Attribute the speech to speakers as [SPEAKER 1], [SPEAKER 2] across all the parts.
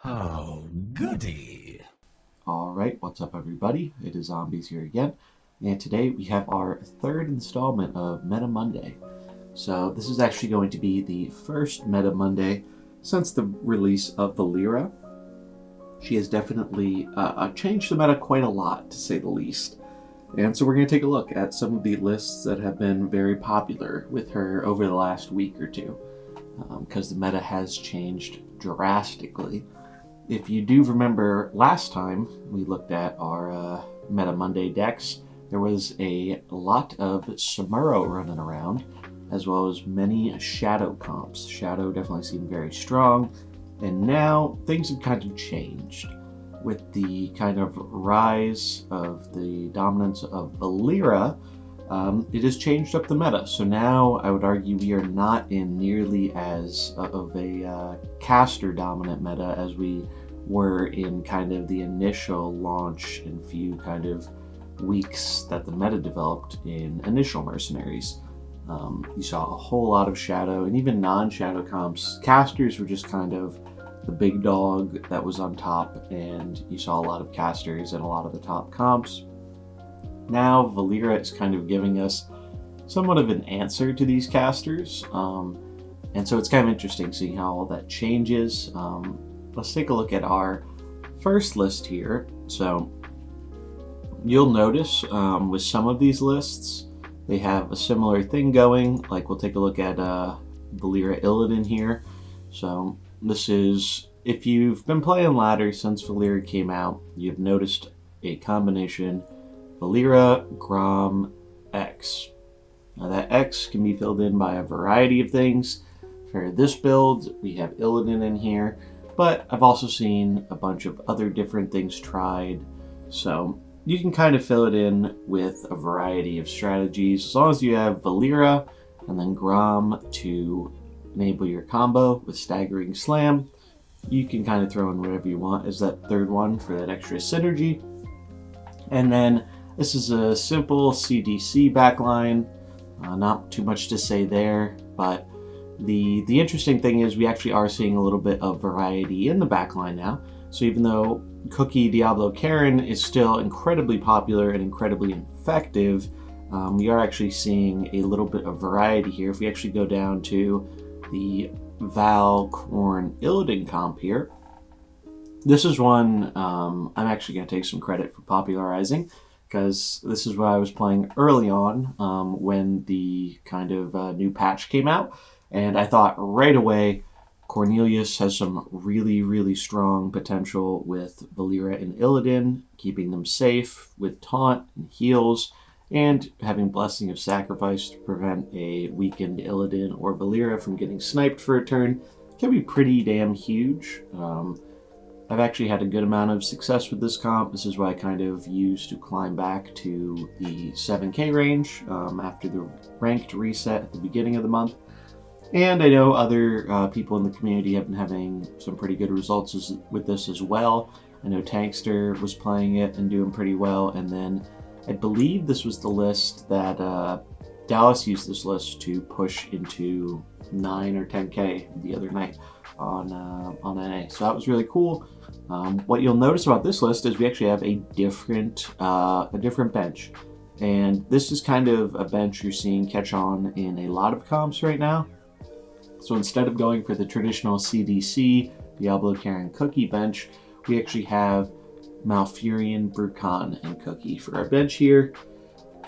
[SPEAKER 1] Oh, goody.
[SPEAKER 2] Alright, what's up everybody? It is Zombies here again, and today we have our third installment of Meta Monday. So this is actually going to be the first Meta Monday since the release of Valeera. She has definitely changed the meta quite a lot, to say the least. And so we're going to take a look at some of the lists that have been very popular with her over the last week or two, because the meta has changed drastically. If you do remember last time we looked at our Meta Monday decks, there was a lot of Samuro running around, as well as many Shadow comps. Shadow definitely seemed very strong, and now things have kind of changed. With the kind of rise of the dominance of Valeera, it has changed up the meta. So now I would argue we are not in nearly as of a caster dominant meta as we were in kind of the initial launch and few kind of weeks that the meta developed in initial Mercenaries. You saw a whole lot of Shadow and even non-Shadow comps. Casters were just kind of the big dog that was on top, and you saw a lot of casters and a lot of the top comps. Now Valeera is kind of giving us somewhat of an answer to these casters, and so it's kind of interesting seeing how all that changes. Let's take a look at our first list here. So you'll notice with some of these lists they have a similar thing going. Like we'll take a look at Valeera Illidan here. So this is, if you've been playing ladder since Valeera came out, you've noticed a combination Valeera, Grom, X. Now that X can be filled in by a variety of things. For this build, we have Illidan in here, but I've also seen a bunch of other different things tried. So you can kind of fill it in with a variety of strategies. As long as you have Valeera and then Grom to enable your combo with Staggering Slam, you can kind of throw in whatever you want as that third one for that extra synergy. And then this is a simple CDC backline. Not too much to say there, but the interesting thing is we actually are seeing a little bit of variety in the backline now. So even though Cookie Diablo Karen is still incredibly popular and incredibly effective, we are actually seeing a little bit of variety here. If we actually go down to the Val Corn Illidan comp here, this is one I'm actually going to take some credit for popularizing, because this is what I was playing early on when the kind of new patch came out, and I thought right away Cornelius has some really strong potential with Valeera and Illidan, keeping them safe with taunt and heals, and having Blessing of Sacrifice to prevent a weakened Illidan or Valeera from getting sniped for a turn can be pretty damn huge. I've actually had a good amount of success with this comp. This is what I kind of used to climb back to the 7k range after the ranked reset at the beginning of the month. And I know other people in the community have been having some pretty good results with this as well. I know Tankster was playing it and doing pretty well, and then I believe this was the list that Dallas used this list to push into 9 or 10k the other night on NA. So that was really cool. What you'll notice about this list is we actually have a different bench, and this is kind of a bench you're seeing catch on in a lot of comps right now. So instead of going for the traditional CDC Diablo Karen Cookie bench, we actually have Malfurion, Brucan, and Cookie for our bench here.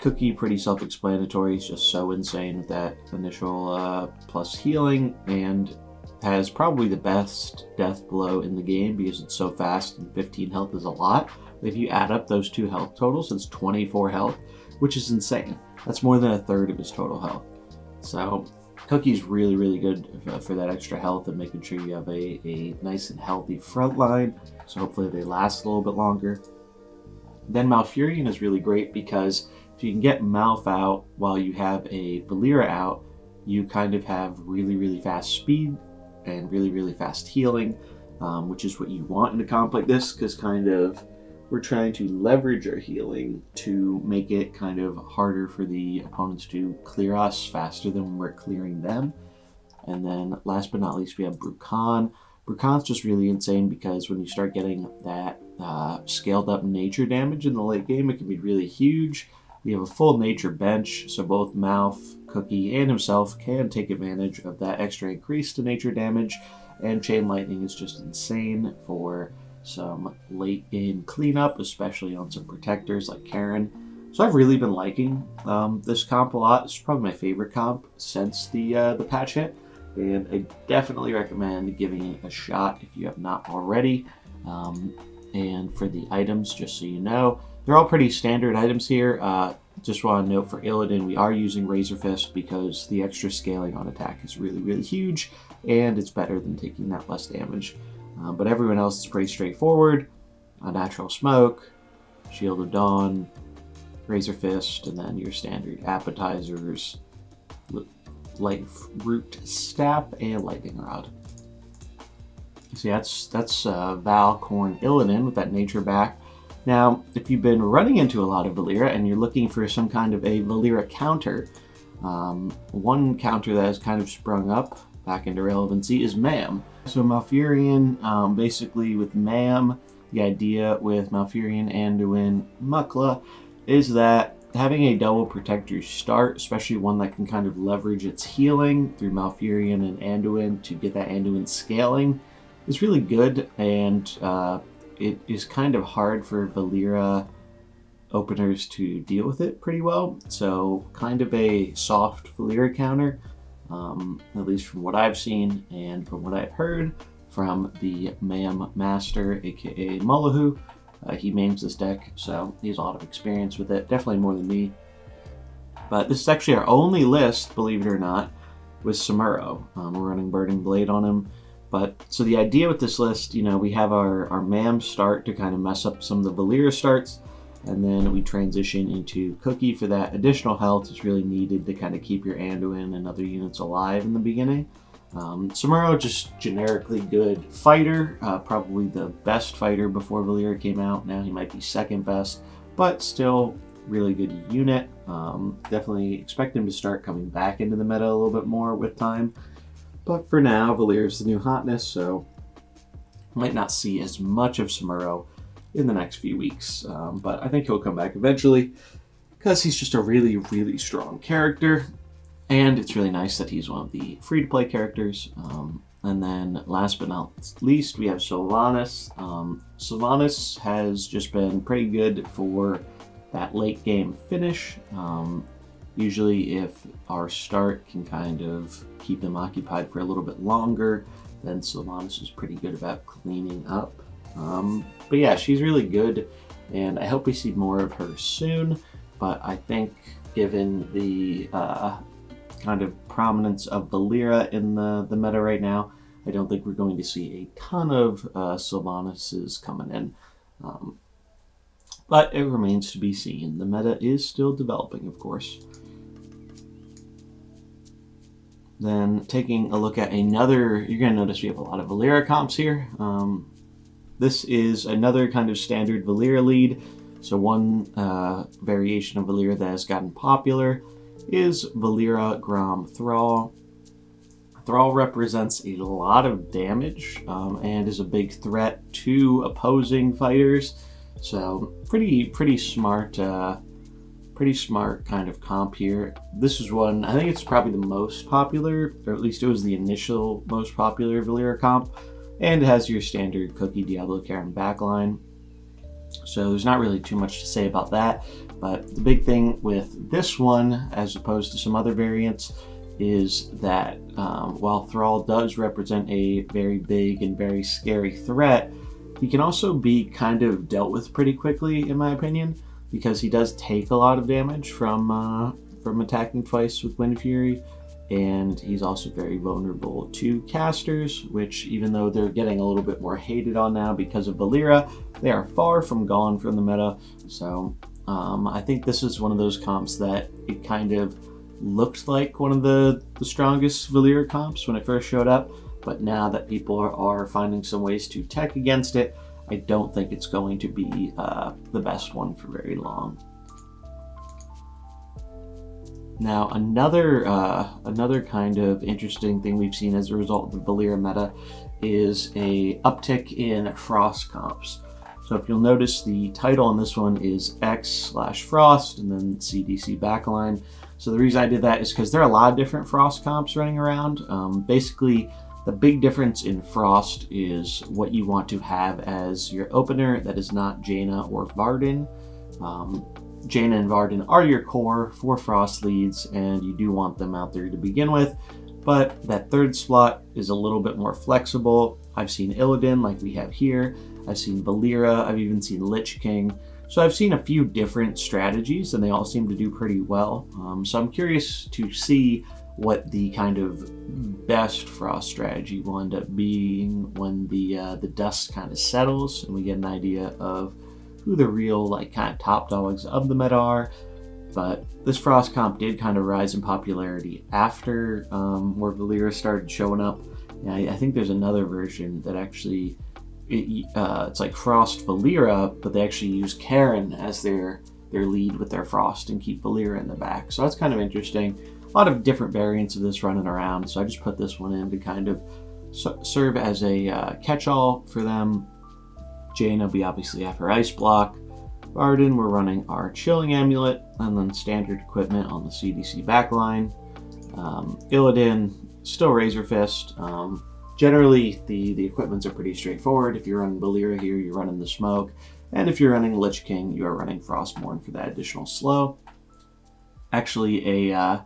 [SPEAKER 2] Cookie, pretty self-explanatory. He's just so insane with that initial plus healing, and has probably the best death blow in the game because it's so fast, and 15 health is a lot. But if you add up those two health totals, it's 24 health, which is insane. That's more than a third of his total health. So Cookie's really good for that extra health and making sure you have a nice and healthy front line, so hopefully they last a little bit longer. Then Malfurion is really great because if you can get Malf out while you have a Valeera out, you kind of have really fast speed and really fast healing, which is what you want in a comp like this, because kind of we're trying to leverage our healing to make it kind of harder for the opponents to clear us faster than we're clearing them. And then last but not least, we have Brucan. Brucon's just really insane because when you start getting that scaled up nature damage in the late game, it can be really huge. We have a full nature bench, so both Mouth, Cookie, and himself can take advantage of that extra increase to nature damage, and Chain Lightning is just insane for some late game cleanup, especially on some protectors like Karen. So I've really been liking this comp a lot. It's probably my favorite comp since the patch hit, and I definitely recommend giving it a shot if you have not already. And for the items, just so you know, they're all pretty standard items here. Just want to note for Illidan, we are using Razor Fist because the extra scaling on attack is really, really huge, and it's better than taking that less damage. But everyone else is pretty straightforward. Natural Smoke, Shield of Dawn, Razor Fist, and then your standard appetizers, Light Root Staff, and Lightning Rod. See, that's Val, Corn, Illidan with that nature back. Now, if you've been running into a lot of Valeera and you're looking for some kind of a Valeera counter, one counter that has kind of sprung up back into relevancy is Mam. So Malfurion, basically with Mam, the idea with Malfurion, Anduin, Mukla is that having a double protector start, especially one that can kind of leverage its healing through Malfurion and Anduin to get that Anduin scaling, is really good, and it is kind of hard for Valeera openers to deal with it pretty well. So kind of a soft Valeera counter, at least from what I've seen and from what I've heard from the Mam Master, aka Mullahu. He mains this deck, so he has a lot of experience with it, definitely more than me. But this is actually our only list, believe it or not, with Samuro. We're running Burning Blade on him. But so the idea with this list, we have our Mam start to kind of mess up some of the Valeera starts, and then we transition into Cookie for that additional health is really needed to kind of keep your Anduin and other units alive in the beginning. Samuro, just generically good fighter, probably the best fighter before Valeera came out. Now he might be second best, but still really good unit. Definitely expect him to start coming back into the meta a little bit more with time. But for now, Valeera's the new hotness, so might not see as much of Samuro in the next few weeks. But I think he'll come back eventually because he's just a really, really strong character. And it's really nice that he's one of the free-to-play characters. And then last but not least, we have Solanus. Solanus has just been pretty good for that late game finish. Usually if our start can kind of keep them occupied for a little bit longer, then Solanus is pretty good about cleaning up. But yeah, she's really good, and I hope we see more of her soon. But I think given the kind of prominence of Valeera in the meta right now, I don't think we're going to see a ton of Solanuses coming in. But it remains to be seen. The meta is still developing, of course. Then taking a look at another, you're going to notice we have a lot of Valeera comps here. This is another kind of standard Valeera lead. So one variation of Valeera that has gotten popular is Valeera Grom Thrall. Thrall represents a lot of damage and is a big threat to opposing fighters. So pretty smart kind of comp here. This is one, I think it's probably the most popular, or at least it was the initial most popular Valeera comp, and it has your standard Cookie, Diablo, Karen backline. So there's not really too much to say about that, but the big thing with this one, as opposed to some other variants, is that while Thrall does represent a very big and very scary threat, he can also be kind of dealt with pretty quickly, in my opinion, because he does take a lot of damage from attacking twice with Wind Fury, and he's also very vulnerable to casters, which, even though they're getting a little bit more hated on now because of Valeera, they are far from gone from the meta. So I think this is one of those comps that it kind of looked like one of the strongest Valeera comps when it first showed up, but now that people are finding some ways to tech against it, I don't think it's going to be the best one for very long. Now, another kind of interesting thing we've seen as a result of the Valeera meta is a uptick in Frost comps. So if you'll notice, the title on this one is X/Frost and then CDC backline. So the reason I did that is because there are a lot of different Frost comps running around. Basically, the big difference in Frost is what you want to have as your opener that is not Jaina or Varden. Jaina and Varden are your core for Frost leads, and you do want them out there to begin with. But that third slot is a little bit more flexible. I've seen Illidan like we have here. I've seen Valeera. I've even seen Lich King. So I've seen a few different strategies, and they all seem to do pretty well. So I'm curious to see what the kind of best Frost strategy will end up being when the dust kind of settles and we get an idea of who the real kind of top dogs of the meta are. But this Frost comp did kind of rise in popularity after where Valeera started showing up. And I think there's another version that actually it's like Frost Valeera, but they actually use Karen as their lead with their Frost and keep Valeera in the back. So that's kind of interesting. A lot of different variants of this running around. So I just put this one in to kind of serve as a catch-all for them. Jaina, we obviously have her Ice Block. Varden, we're running our Chilling Amulet, and then standard equipment on the CDC backline. Illidan, still Razor Fist. Generally, the equipments are pretty straightforward. If you're running Valeera here, you're running the Smoke. And if you're running Lich King, you are running Frostmourne for that additional slow. Actually, a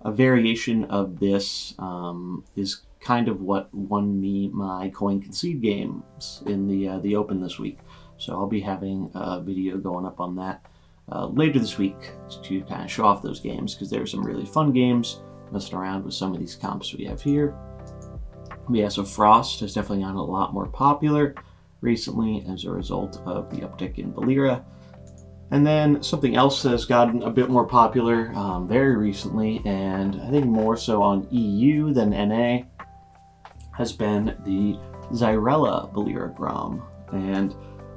[SPEAKER 2] variation of this is kind of what won me my Coin Concede games in the Open this week. So I'll be having a video going up on that later this week to kind of show off those games, because there are some really fun games messing around with some of these comps we have here. Yeah, so Frost has definitely gotten a lot more popular recently as a result of the uptick in Valeera. And then something else that has gotten a bit more popular very recently, and I think more so on EU than NA, has been the Xyrella Valeera Grom. And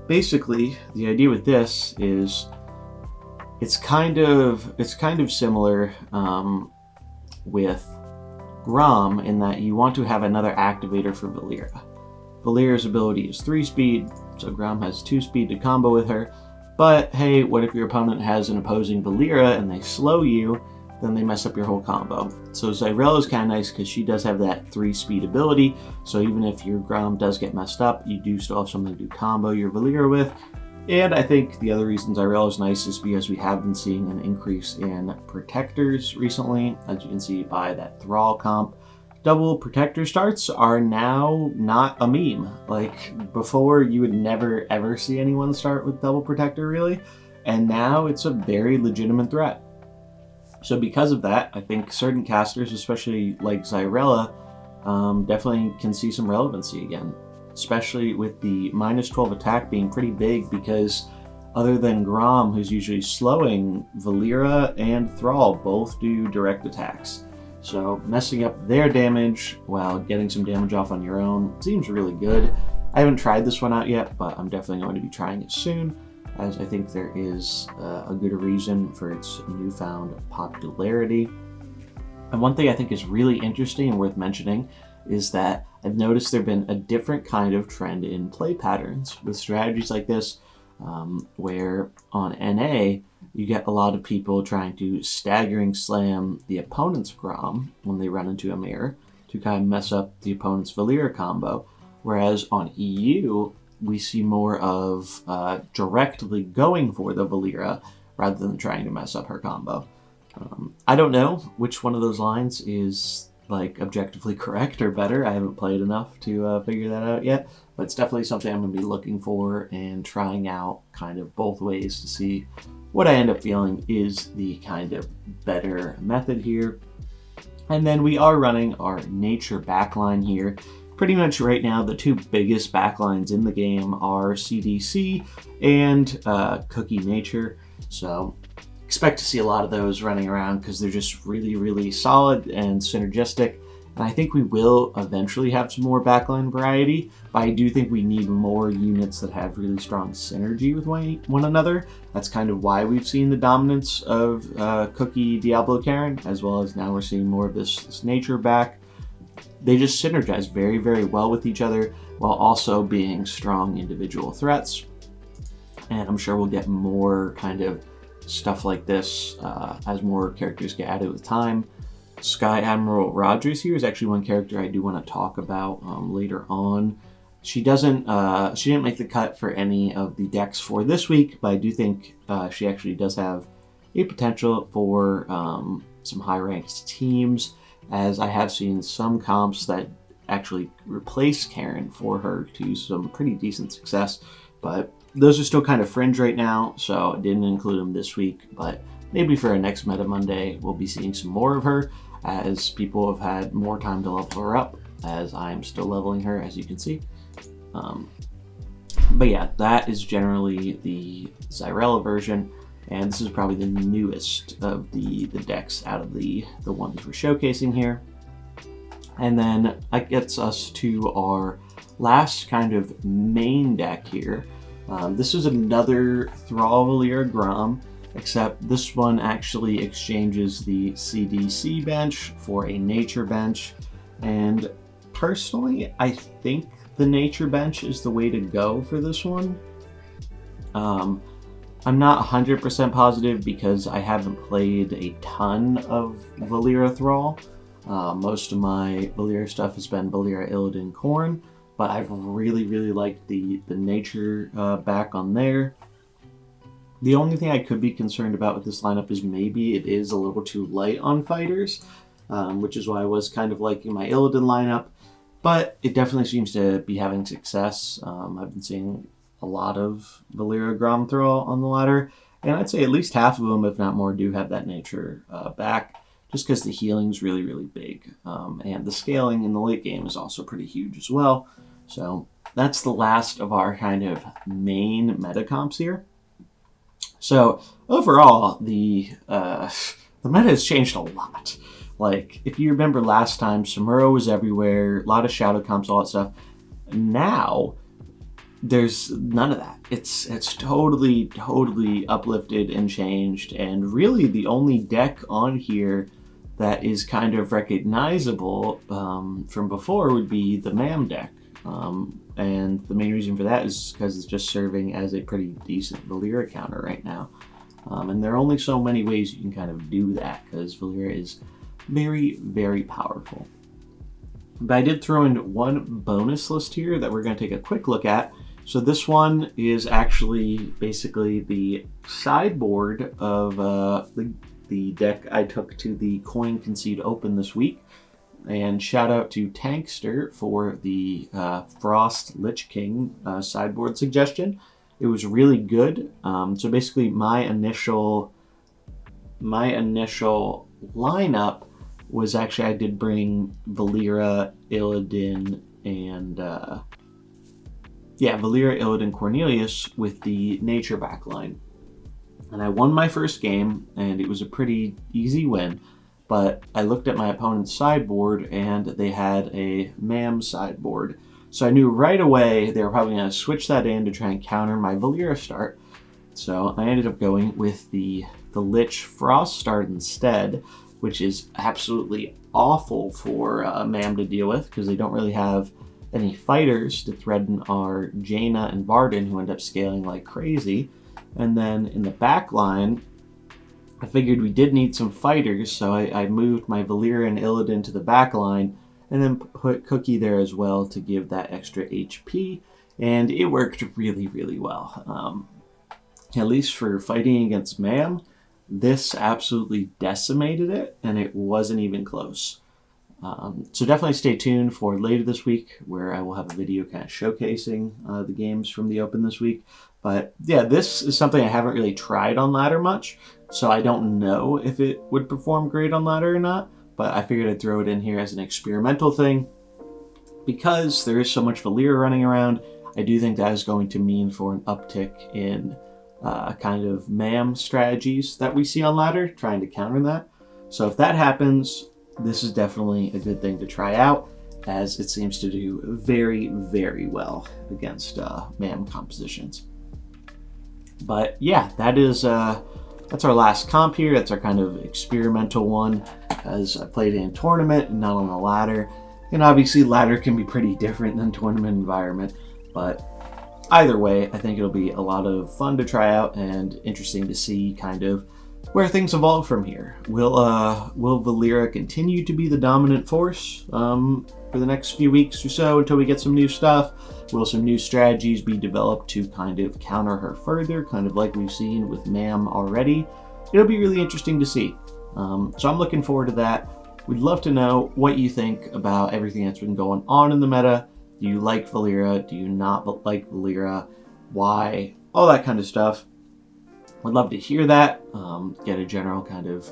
[SPEAKER 2] basically, the idea with this is it's kind of similar with Grom in that you want to have another activator for Valeera. Valeera's ability is 3 speed, so Grom has 2 speed to combo with her. But hey, what if your opponent has an opposing Valeera and they slow you, then they mess up your whole combo. So Xyrella is kind of nice because she does have that 3 speed ability, so even if your Grom does get messed up, you do still have something to combo your Valeera with. And I think the other reason Xyrella is nice is because we have been seeing an increase in protectors recently, as you can see by that Thrall comp. Double protector starts are now not a meme. Like before, you would never ever see anyone start with double protector really, and now it's a very legitimate threat. So because of that, I think certain casters, especially like Xyrella, definitely can see some relevancy again, especially with the -12 attack being pretty big, because other than Grom, who's usually slowing, Valeera and Thrall both do direct attacks. So messing up their damage while getting some damage off on your own seems really good. I haven't tried this one out yet, but I'm definitely going to be trying it soon, as I think there is a good reason for its newfound popularity. And one thing I think is really interesting and worth mentioning is that I've noticed there have been a different kind of trend in play patterns with strategies like this, where on NA, you get a lot of people trying to staggering slam the opponent's Grom when they run into a mirror to kind of mess up the opponent's Valeera combo. Whereas on EU, we see more of directly going for the Valeera rather than trying to mess up her combo. I don't know which one of those lines is objectively correct or better. I haven't played enough to figure that out yet, but it's definitely something I'm going to be looking for and trying out kind of both ways to see what I end up feeling is the kind of better method here. And then we are running our nature backline here. Pretty much right now, the two biggest backlines in the game are CDC and Cookie Nature. So expect to see a lot of those running around because they're just really, really solid and synergistic. And I think we will eventually have some more backline variety, but I do think we need more units that have really strong synergy with one another. That's kind of why we've seen the dominance of Cookie, Diablo, Karen, as well as now we're seeing more of this nature back. they just synergize very, very well with each other while also being strong individual threats. And I'm sure we'll get more kind of stuff like this as more characters get added with time. Sky Admiral Rogers here is actually one character I do want to talk about later on. She didn't make the cut for any of the decks for this week, but I do think she actually does have a potential for some high-ranked teams, as I have seen some comps that actually replace Karen for her to some pretty decent success, but those are still kind of fringe right now, so I didn't include them this week, but maybe for our next Meta Monday, we'll be seeing some more of her as people have had more time to level her up, as I'm still leveling her, as you can see. But yeah, that is generally the Xyrella version, and this is probably the newest of the decks out of the ones we're showcasing here. And then that gets us to our last kind of main deck here. This is another Thrall Valeera Grom, except this one actually exchanges the CDC bench for a nature bench, and personally I think the nature bench is the way to go for this one. I'm not 100% positive because I haven't played a ton of Valeera Thrall. Most of my Valeera stuff has been Valeera Illidan Khorne, but I've really liked the nature back on there. The only thing I could be concerned about with this lineup is maybe it is a little too light on fighters, which is why I was kind of liking my Illidan lineup, but it definitely seems to be having success. I've been seeing a lot of Valeera Grom Thrall on the ladder, and I'd say at least half of them, if not more, do have that nature back, just because the healing's really big, and the scaling in the late game is also pretty huge as well. So that's the last of our kind of main meta comps here. So overall, the meta has changed a lot. Like, if you remember last time, Samuro was everywhere, a lot of shadow comps, all that stuff. Now, there's none of that. It's totally uplifted and changed, and really the only deck on here that is kind of recognizable from before would be the MAM deck. And the main reason for that is because it's just serving as a pretty decent Valeera counter right now. And there are only so many ways you can kind of do that, because Valeera is very powerful. But I did throw in one bonus list here that we're going to take a quick look at. So this one is actually basically the sideboard of the deck I took to the Coin Concede Open this week. And shout out to Tankster for the Frost Lich King sideboard suggestion. It was really good. So basically my initial lineup was actually, I did bring Valeera, Illidan, and Valeera, Illidan, Cornelius with the nature backline. And I won my first game, and it was a pretty easy win. But I looked at my opponent's sideboard, and they had a MAM sideboard. So I knew right away they were probably going to switch that in to try and counter my Valeera start. So I ended up going with the Lich Frost start instead, which is absolutely awful for MAM to deal with, because they don't really have any fighters to threaten our Jaina and Varden, who end up scaling like crazy. And then in the back line, I figured we did need some fighters, so I moved my Valeera and Illidan to the back line, and then put Cookie there as well to give that extra HP, and it worked really well. At least for fighting against MAM, this absolutely decimated it, and it wasn't even close. So definitely stay tuned for later this week, where I will have a video kind of showcasing the games from the Open this week. But yeah, this is something I haven't really tried on ladder much, so I don't know if it would perform great on ladder or not, but I figured I'd throw it in here as an experimental thing. Because there is so much Valeera running around, I do think that is going to mean for an uptick in kind of MAM strategies that we see on ladder, trying to counter that. So if that happens, this is definitely a good thing to try out, as it seems to do very well against MAM compositions. But yeah, that's our last comp here. That's our kind of experimental one, as I played it in tournament and not on the ladder. And obviously ladder can be pretty different than tournament environment, but either way, I think it'll be a lot of fun to try out and interesting to see kind of where things evolve from here. Will Valeera continue to be the dominant force for the next few weeks or so until we get some new stuff? Will some new strategies be developed to kind of counter her further, kind of like we've seen with Mam already? It'll be really interesting to see. So I'm looking forward to that. We'd love to know what you think about everything that's been going on in the meta. Do you like Valeera? Do you not like Valeera? Why? All that kind of stuff. Would love to hear that, get a general kind of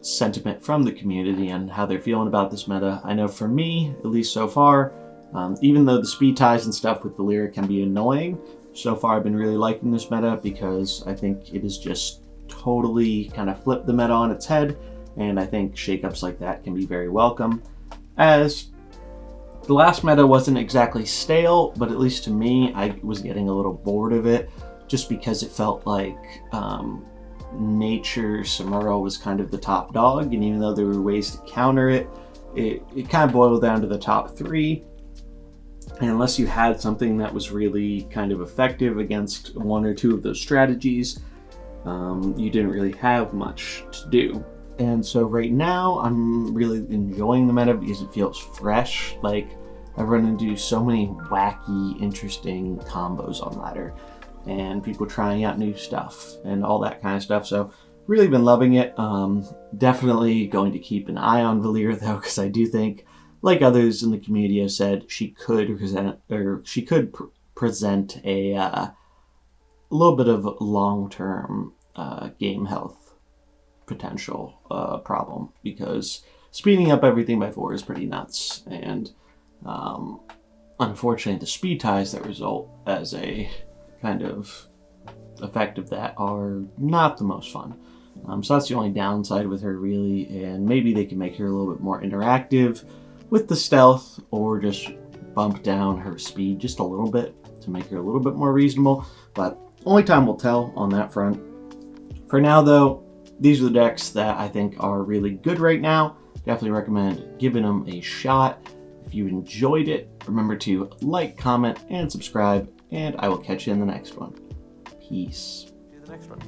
[SPEAKER 2] sentiment from the community and how they're feeling about this meta. I know for me, at least so far, even though the speed ties and stuff with Valeera can be annoying, so far I've been really liking this meta because I think it has just totally kind of flipped the meta on its head, and I think shakeups like that can be very welcome. As the last meta wasn't exactly stale, but at least to me, I was getting a little bored of it, just because it felt like Nature Samuro was kind of the top dog, and even though there were ways to counter it, it kind of boiled down to the top three. And unless you had something that was really kind of effective against one or two of those strategies, you didn't really have much to do. And so right now, I'm really enjoying the meta because it feels fresh. Like, I've run into so many wacky, interesting combos on ladder, and people trying out new stuff and all that kind of stuff. So really been loving it. Definitely going to keep an eye on Valeera though, because I do think, like others in the community have said, she could present a little bit of long-term game health potential problem, because speeding up everything by 4 is pretty nuts, and unfortunately the speed ties that result as a kind of effect of that are not the most fun. So that's the only downside with her really, and maybe they can make her a little bit more interactive with the stealth, or just bump down her speed just a little bit to make her a little bit more reasonable, but only time will tell on that front. For now though, these are the decks that I think are really good right now. Definitely recommend giving them a shot. If you enjoyed it, remember to like, comment, and subscribe, and I will catch you in the next one. Peace.
[SPEAKER 3] See you in the next one.